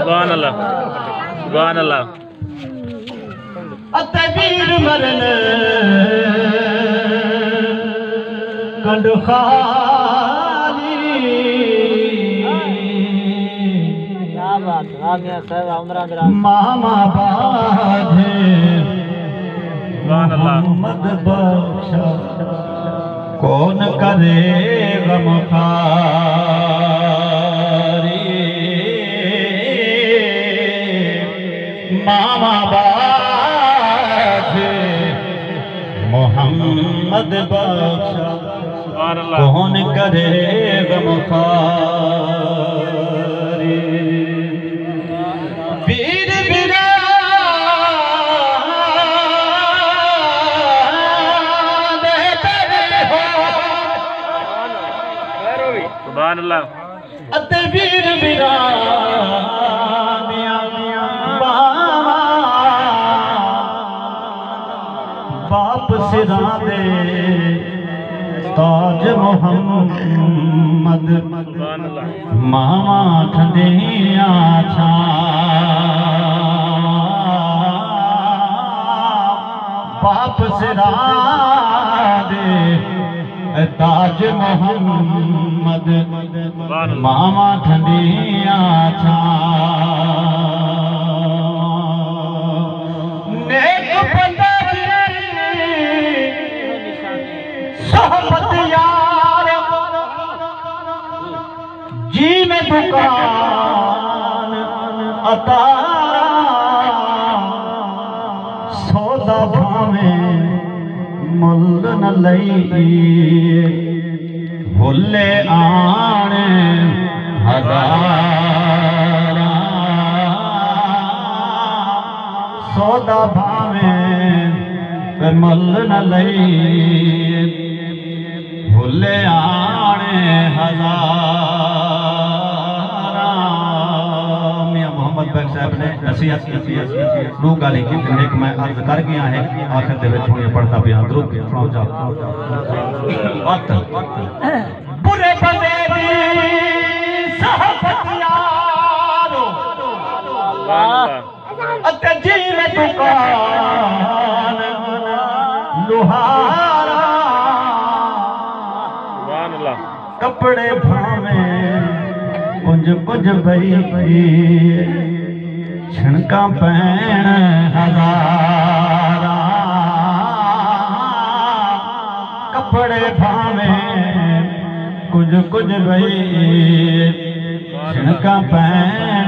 सुभान अल्लाह सुभान अल्लाह। अतबीर मरन कंड खाली मामा बाधे मोहम्मद बख्शा कौन करे गम खारी मामा बाधे मोहम्मद बख्शा कौन करे गम खारी वीर वीरा सुभान अल्लाह। वीर वीरा बाप सिरा दे ताज मोहम्मद मामा ठंडिया छा बाप सिरा दे ताज मोहम्मद मामा ठंडिया छा नेक बंदा सोहबत यार जी में दुकान अता सौदा भावे मुल न लई भुले आने हजारा सौदा भावे मुल न लई भुले आने हजारा। मियां मोहम्मद बैग साहब ने नसीहत की दो गाली की एक मैं अर्ज कर गया है आखिर दे विच हुणे पढ़ता पिया दरूद सुनाओ जा वक्त बुरे बंदे दी सहबत यारो अते जीवे दुकान लुहारा कपड़े भावे कुंज कुंज भई छिणका पैण हजारा कपड़े भावे कुंज कुंज भई छिणका पैण